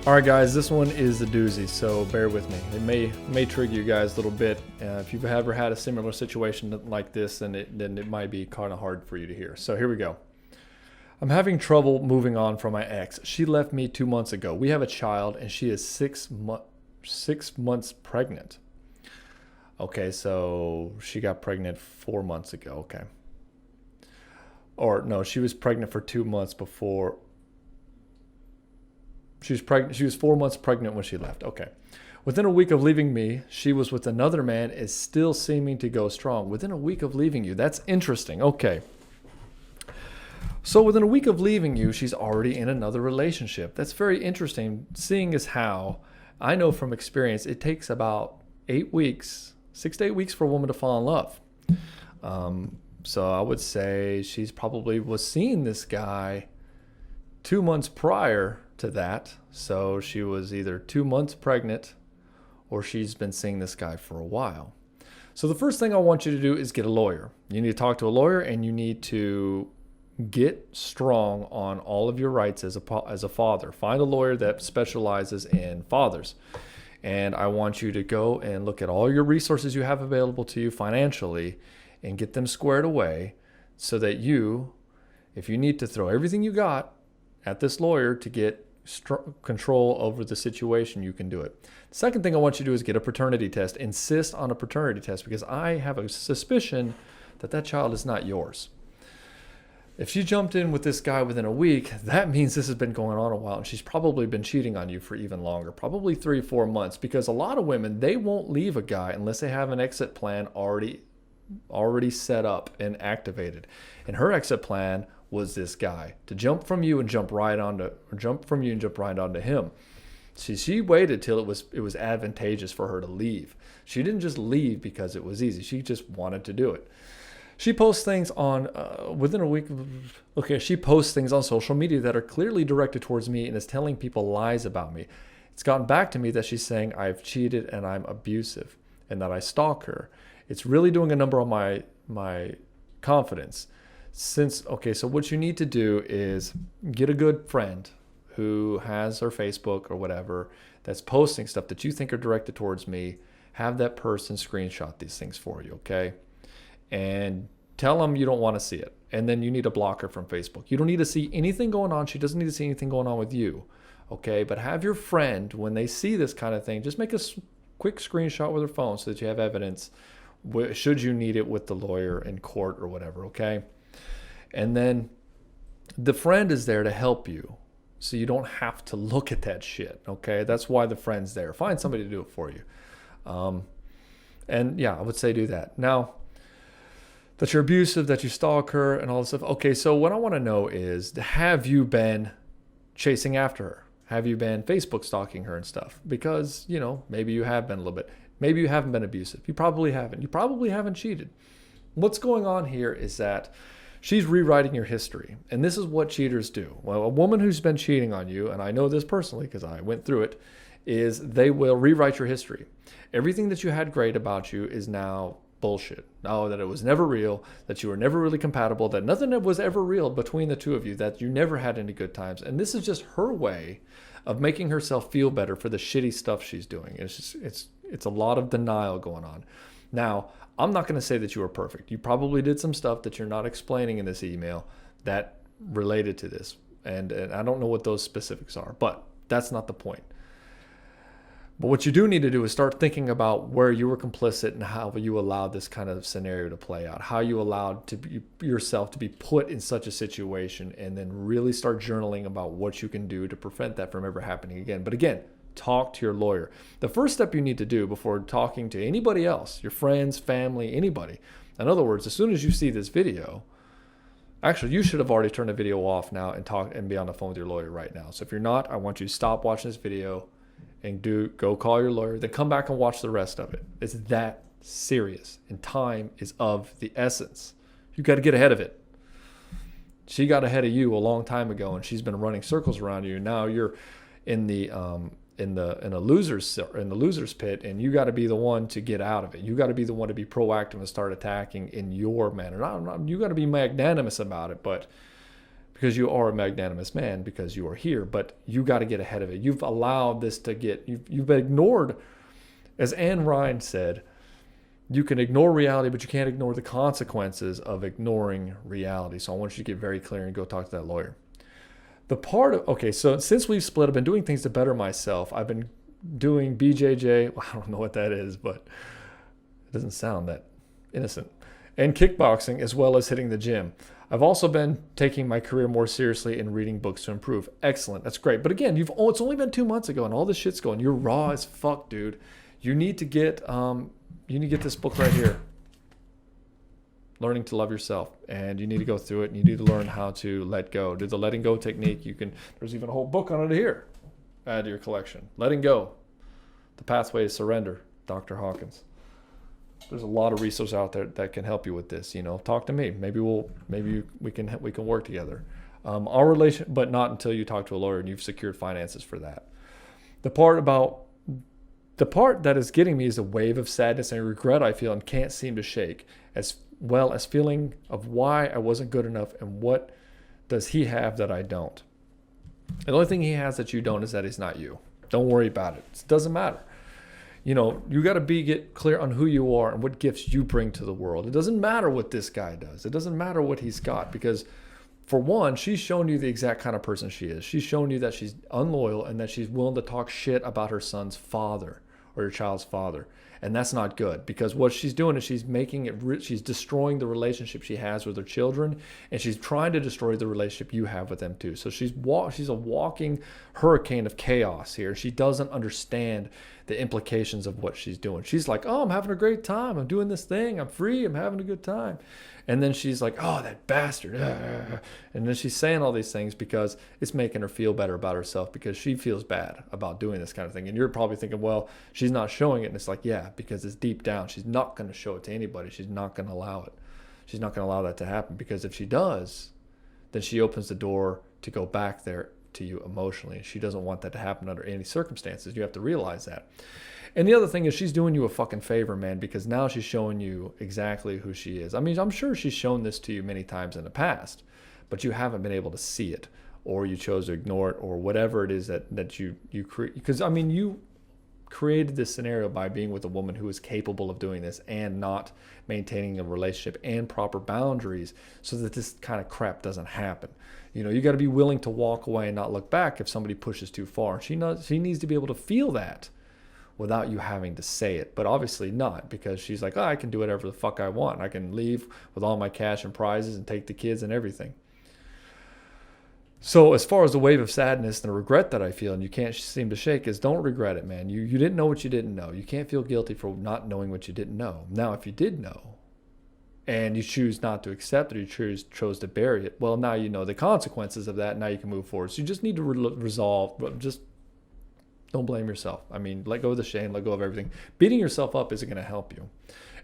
All right, guys, this one is a doozy, so bear with me. It may trigger you guys a little bit. If you've ever had a similar situation like this, then it might be kind of hard for you to hear. So here we go. I'm having trouble moving on from my ex. She left me 2 months ago. We have a child, and she is 6 months pregnant. Okay, so she got pregnant 4 months ago. Okay. Or no, she was pregnant for 2 months before. She was pregnant. She was 4 months pregnant when she left. Okay. Within a week of leaving me, she was with another man, is still seeming to go strong. Within a week of leaving you. That's interesting. Okay. So within a week of leaving you, she's already in another relationship. That's very interesting, seeing as how I know from experience it takes about 8 weeks, 6 to 8 weeks for a woman to fall in love. So I would say she's probably was seeing this guy 2 months prior to that. So she was either 2 months pregnant or she's been seeing this guy for a while. So the first thing I want you to do is get a lawyer. You need to talk to a lawyer, and you need to get strong on all of your rights as a father. Find a lawyer that specializes in fathers. And I want you to go and look at all your resources you have available to you financially and get them squared away so that you, if you need to throw everything you got at this lawyer to get control over the situation, you can do it. The second thing I want you to do is get a paternity test. Insist on a paternity test, because I have a suspicion that that child is not yours. If she jumped in with this guy within a week, that means this has been going on a while, and she's probably been cheating on you for even longer, probably 3-4 months, because a lot of women, they won't leave a guy unless they have an exit plan already set up and activated. And her exit plan was this guy to jump from you and jump right onto him. She waited till it was advantageous for her to leave. She didn't just leave because it was easy. She just wanted to do it. She posts things on within a week. Okay, she posts things on social media that are clearly directed towards me and is telling people lies about me. It's gotten back to me that she's saying I've cheated and I'm abusive and that I stalk her. It's really doing a number on my confidence. So what you need to do is get a good friend who has her Facebook or whatever that's posting stuff that you think are directed towards me. Have that person screenshot these things for you, okay? And tell them you don't want to see it. And then you need to block her from Facebook. You don't need to see anything going on. She doesn't need to see anything going on with you, okay? But have your friend, when they see this kind of thing, just make a quick screenshot with her phone so that you have evidence should you need it with the lawyer in court or whatever, okay? And then the friend is there to help you, so you don't have to look at that shit, okay? That's why the friend's there. Find somebody to do it for you. And yeah, I would say do that. Now, that you're abusive, that you stalk her and all this stuff. Okay, so what I want to know is, have you been chasing after her? Have you been Facebook stalking her and stuff? Because, maybe you have been a little bit. Maybe you haven't been abusive. You probably haven't. You probably haven't cheated. What's going on here is that she's rewriting your history. And this is what cheaters do. Well, a woman who's been cheating on you, and I know this personally because I went through it, is they will rewrite your history. Everything that you had great about you is now bullshit. No, that it was never real, that you were never really compatible, that nothing was ever real between the two of you, that you never had any good times. And this is just her way of making herself feel better for the shitty stuff she's doing. It's a lot of denial going on. Now, I'm not going to say that you are perfect. You probably did some stuff that you're not explaining in this email that related to this. And I don't know what those specifics are, but that's not the point. But what you do need to do is start thinking about where you were complicit and how you allowed this kind of scenario to play out, how you allowed yourself to be put in such a situation, and then really start journaling about what you can do to prevent that from ever happening again. But again, talk to your lawyer. The first step you need to do before talking to anybody else, your friends, family, anybody. In other words, as soon as you see this video, actually, you should have already turned the video off now and be on the phone with your lawyer right now. So if you're not, I want you to stop watching this video and go call your lawyer, then come back and watch the rest of it. It's that serious, and time is of the essence. You got to get ahead of it. She got ahead of you a long time ago, and she's been running circles around you. Now you're in the losers pit, and you got to be the one to get out of it. You got to be the one to be proactive and start attacking in your manner. You got to be magnanimous about it, but because you are a magnanimous man, because you are here, but you got to get ahead of it. You've allowed this to you've ignored, as Anne Ryan said, you can ignore reality, but you can't ignore the consequences of ignoring reality. So I want you to get very clear and go talk to that lawyer. So since we've split, I've been doing things to better myself. I've been doing BJJ. Well, I don't know what that is, but it doesn't sound that innocent. And kickboxing, as well as hitting the gym. I've also been taking my career more seriously and reading books to improve. Excellent. That's great. But again, it's only been 2 months ago and all this shit's going. You're raw as fuck, dude. You need to get this book right here. Learning to Love Yourself. And you need to go through it, and you need to learn how to let go. Do the letting go technique. There's even a whole book on it here. Add to your collection. Letting go. The Pathway to Surrender. Dr. Hawkins. There's a lot of resources out there that can help you with this. Talk to me. Maybe we can work together. Our relation, but not until you talk to a lawyer and you've secured finances for that. The part that is getting me is a wave of sadness and regret I feel and can't seem to shake, as well as feeling of why I wasn't good enough and what does he have that I don't. The only thing he has that you don't is that he's not you. Don't worry about it. It doesn't matter. You got to get clear on who you are and what gifts you bring to the world. It doesn't matter what this guy does. It doesn't matter what he's got, because for one, she's shown you the exact kind of person she is. She's shown you that she's unloyal and that she's willing to talk shit about her son's father or your child's father. And that's not good, because what she's doing is she's destroying the relationship she has with her children, and she's trying to destroy the relationship you have with them too. So she's a walking hurricane of chaos here. She doesn't understand the implications of what she's doing. She's like, oh, I'm having a great time. I'm doing this thing. I'm free. I'm having a good time. And then she's like, oh, that bastard. And then she's saying all these things because it's making her feel better about herself, because she feels bad about doing this kind of thing. And you're probably thinking, well, she's not showing it. And it's like, yeah, because it's deep down. She's not going to show it to anybody. She's not going to allow it. She's not going to allow that to happen, because if she does, then she opens the door to go back there to you emotionally. She doesn't want that to happen under any circumstances. You have to realize that. And the other thing is, she's doing you a fucking favor, man, because now she's showing you exactly who she is. I mean, I'm sure she's shown this to you many times in the past, but you haven't been able to see it, or you chose to ignore it, or whatever it is that you create. Because, I mean, you created this scenario by being with a woman who is capable of doing this and not maintaining a relationship and proper boundaries so that this kind of crap doesn't happen. You got to be willing to walk away and not look back if somebody pushes too far. She needs to be able to feel that without you having to say it, but obviously not, because she's like, oh, I can do whatever the fuck I want. I can leave with all my cash and prizes and take the kids and everything. So as far as the wave of sadness and the regret that I feel and you can't seem to shake is, don't regret it, man. You didn't know what you didn't know. You can't feel guilty for not knowing what you didn't know. Now, if you did know and you choose not to accept it, or you chose to bury it, well, now you know the consequences of that. Now you can move forward. So you just need to resolve, but just don't blame yourself. I mean, let go of the shame, let go of everything. Beating yourself up isn't going to help you.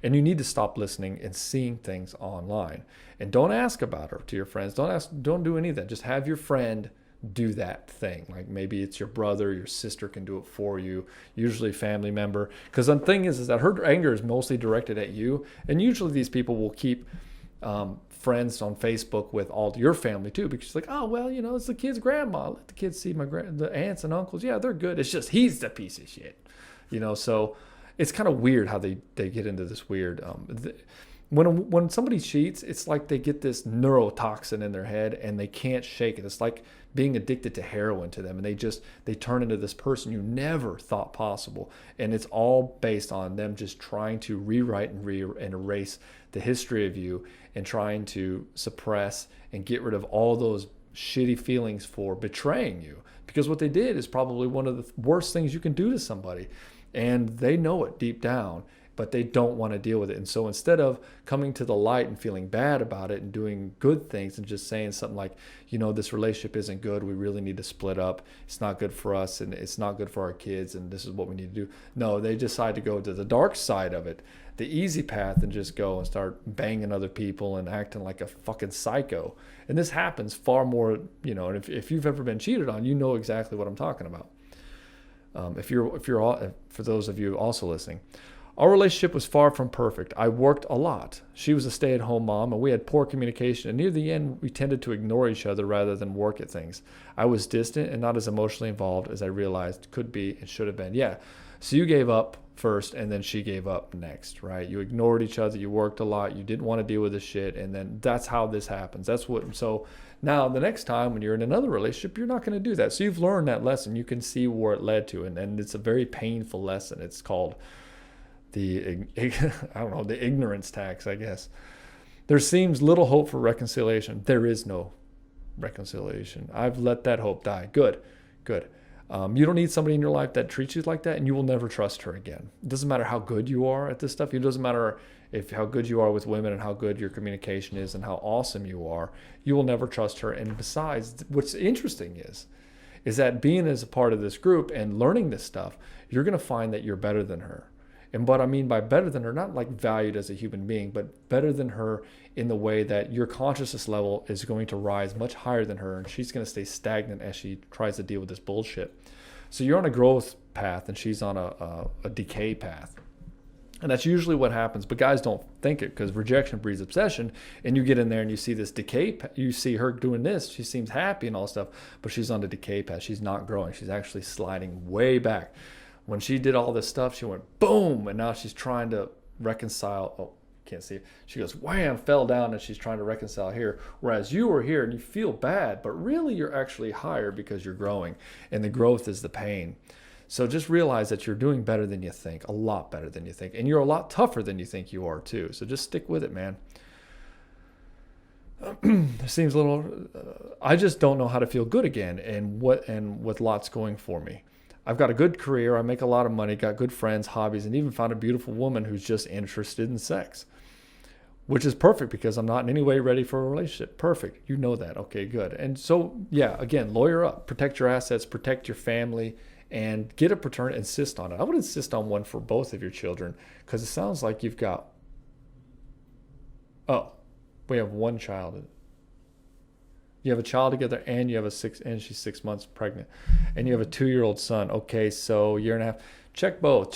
And you need to stop listening and seeing things online. And don't ask about her to your friends. Don't do any of that. Just have your friend do that thing. Like maybe it's your brother, your sister can do it for you, usually family member. Because the thing is that her anger is mostly directed at you. And usually these people will keep friends on Facebook with all your family too, because it's like, oh, well, it's the kid's grandma. Let the kids see the aunts and uncles. Yeah, they're good. It's just he's the piece of shit. So it's kind of weird how they get into this weird when somebody cheats, it's like they get this neurotoxin in their head and they can't shake it. It's like being addicted to heroin to them, and they turn into this person you never thought possible. And it's all based on them just trying to rewrite and erase the history of you, and trying to suppress and get rid of all those shitty feelings for betraying you. Because what they did is probably one of the worst things you can do to somebody. And they know it deep down, but they don't want to deal with it. And so instead of coming to the light and feeling bad about it and doing good things and just saying something like, this relationship isn't good, we really need to split up, it's not good for us and it's not good for our kids and this is what we need to do. No, they decide to go to the dark side of it, the easy path, and just go and start banging other people and acting like a fucking psycho. And this happens far more, and if you've ever been cheated on, you know exactly what I'm talking about. For those of you also listening. Our relationship was far from perfect. I worked a lot. She was a stay-at-home mom, and we had poor communication. And near the end, we tended to ignore each other rather than work at things. I was distant and not as emotionally involved as I realized could be and should have been. Yeah. So you gave up first, and then she gave up next, right? You ignored each other. You worked a lot. You didn't want to deal with this shit, and then that's how this happens. That's what. So now the next time when you're in another relationship, you're not going to do that. So you've learned that lesson. You can see where it led to, and it's a very painful lesson. It's called the ignorance tax, I guess. There seems little hope for reconciliation. There is no reconciliation. I've let that hope die. Good. You don't need somebody in your life that treats you like that, and you will never trust her again. It doesn't matter how good you are at this stuff. It doesn't matter how good you are with women and how good your communication is and how awesome you are. You will never trust her. And besides, what's interesting is that being as a part of this group and learning this stuff, you're going to find that you're better than her. And what I mean by better than her, not like valued as a human being, but better than her in the way that your consciousness level is going to rise much higher than her, and she's going to stay stagnant as she tries to deal with this bullshit. So you're on a growth path, and she's on a decay path. And that's usually what happens, but guys don't think it, because rejection breeds obsession, and you get in there and you see this decay, you see her doing this, she seems happy and all stuff, but she's on the decay path. She's not growing. She's actually sliding way back. When she did all this stuff, she went boom, and now she's trying to reconcile. Oh, can't see it. She goes wham, fell down, and she's trying to reconcile here. Whereas you were here and you feel bad, but really you're actually higher because you're growing, and the growth is the pain. So just realize that you're doing better than you think, a lot better than you think, and you're a lot tougher than you think you are too. So just stick with it, man. It seems a little. I just don't know how to feel good again, and with lots going for me. I've got a good career, I make a lot of money, got good friends, hobbies, and even found a beautiful woman who's just interested in sex, which is perfect because I'm not in any way ready for a relationship. Perfect. You know that. Okay, good. And so, yeah, again, lawyer up, protect your assets, protect your family, and get a paternity, insist on it. I would insist on one for both of your children, because it sounds like you've got, we have one child. You have a child together, and you have she's 6 months pregnant, and you have a 2-year-old son. Okay, so year and a half. Check both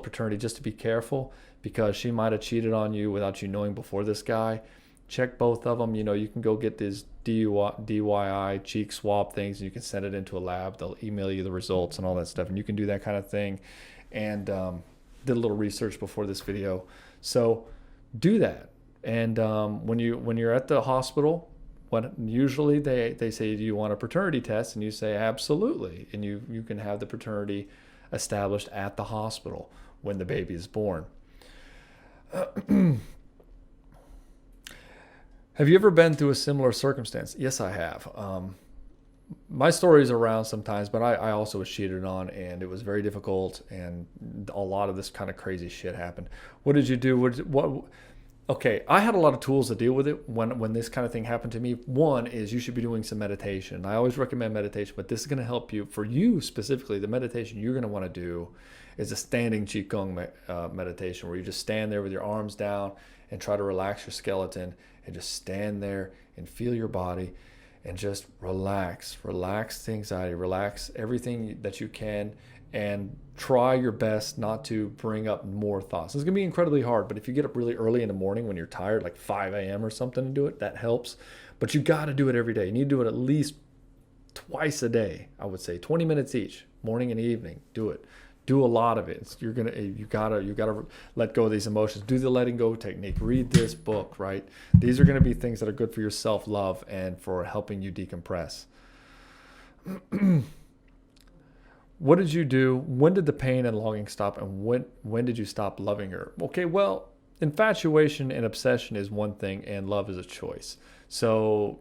paternity just to be careful, because she might have cheated on you without you knowing before this guy. Check both of them. You can go get these DIY cheek swab things, and you can send it into a lab. They'll email you the results and all that stuff, and you can do that kind of thing. And did a little research before this video, so do that. And when you're at the hospital, usually they say, do you want a paternity test? And you say, absolutely. And you can have the paternity established at the hospital when the baby is born. Have you ever been through a similar circumstance? Yes, I have. My story's around sometimes, but I also was cheated on, and it was very difficult, and a lot of this kind of crazy shit happened. What did you do? Okay, I had a lot of tools to deal with it when this kind of thing happened to me. One is you should be doing some meditation. I always recommend meditation, but this is going to help you. For you specifically, the meditation you're going to want to do is a standing Qigong meditation, where you just stand there with your arms down and try to relax your skeleton, and just stand there and feel your body and just relax the anxiety, relax everything that you can, and try your best not to bring up more thoughts. It's going to be incredibly hard, but if you get up really early in the morning when you're tired, like 5 a.m. or something, and do it, that helps. But you got to do it every day. You need to do it at least twice a day, I would say, 20 minutes each, morning and evening. Do it. Do a lot of it. You gotta let go of these emotions. Do the letting go technique. Read this book, right? These are going to be things that are good for your self-love and for helping you decompress. What did you do? When did the pain and longing stop? And when did you stop loving her? Okay, well, infatuation and obsession is one thing, and love is a choice. So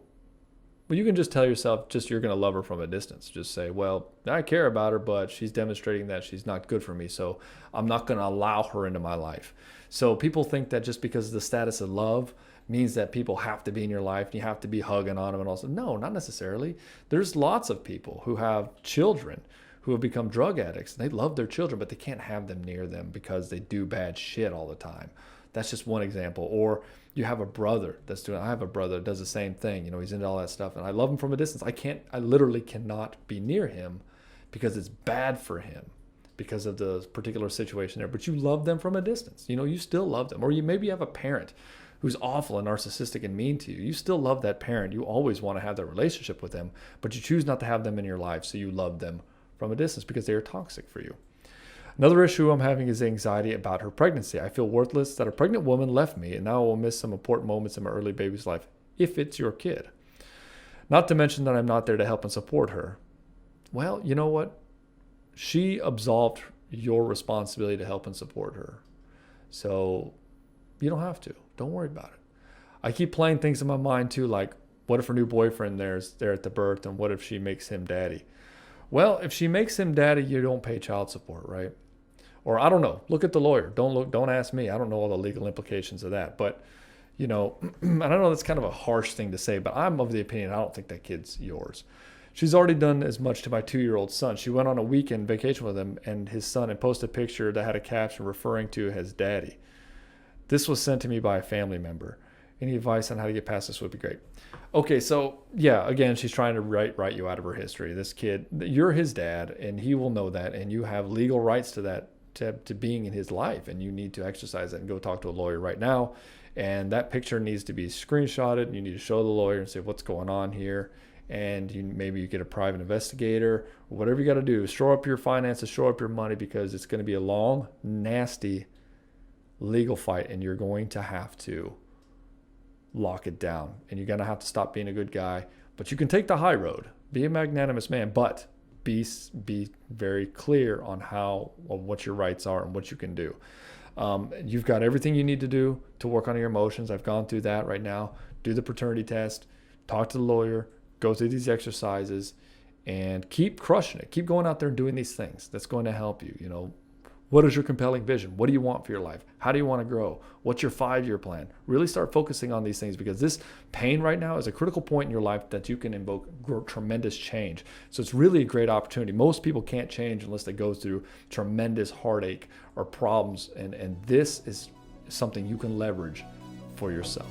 you can just tell yourself you're going to love her from a distance. Just say, well, I care about her, but she's demonstrating that she's not good for me, so I'm not going to allow her into my life. So people think that just because the status of love means that people have to be in your life and you have to be hugging on them and all. No, not necessarily. There's lots of people who have children who have become drug addicts, and they love their children, but they can't have them near them because they do bad shit all the time. That's just one example. Or you have a brother I have a brother that does the same thing. He's into all that stuff, and I love him from a distance. I literally cannot be near him because it's bad for him. because of the particular situation there, but you love them from a distance. You still love them. Or maybe you have a parent who's awful and narcissistic and mean to you. You still love that parent. You always want to have that relationship with them, but you choose not to have them in your life, so you love them from a distance because they are toxic for you. Another issue I'm having is anxiety about her pregnancy. I feel worthless that a pregnant woman left me, and now I will miss some important moments in my early baby's life if it's your kid. Not to mention that I'm not there to help and support her. Well, you know what? She absolved your responsibility to help and support her. So you don't have to. Don't worry about it. I keep playing things in my mind too, like what if her new boyfriend there's there at the birth, and what if she makes him daddy? Well, if she makes him daddy, you don't pay child support, right? Or I don't know. Look at the lawyer. Don't ask me. I don't know all the legal implications of that. But, and I know that's kind of a harsh thing to say, but I'm of the opinion I don't think that kid's yours. She's already done as much to my 2-year-old son. She went on a weekend vacation with him and his son and posted a picture that had a caption referring to his daddy. This was sent to me by a family member. Any advice on how to get past this would be great. Okay, so yeah, again, she's trying to write you out of her history. This kid, you're his dad, and he will know that, and you have legal rights to that, to being in his life, and you need to exercise that and go talk to a lawyer right now. And that picture needs to be screenshotted, and you need to show the lawyer and say what's going on here. And maybe you get a private investigator, or whatever you got to do. Shore up your finances, shore up your money, because it's going to be a long, nasty legal fight, and you're going to have to lock it down, and you're going to have to stop being a good guy. But you can take the high road, be a magnanimous man, but be very clear on what your rights are and what you can do. You've got everything you need to do to work on your emotions. I've gone through that right now. Do the paternity test, talk to the lawyer, go through these exercises, and keep crushing it. Keep going out there and doing these things. That's going to help you. What is your compelling vision? What do you want for your life? How do you want to grow? What's your 5-year plan? Really start focusing on these things, because this pain right now is a critical point in your life that you can invoke tremendous change. So it's really a great opportunity. Most people can't change unless they go through tremendous heartache or problems. And this is something you can leverage for yourself.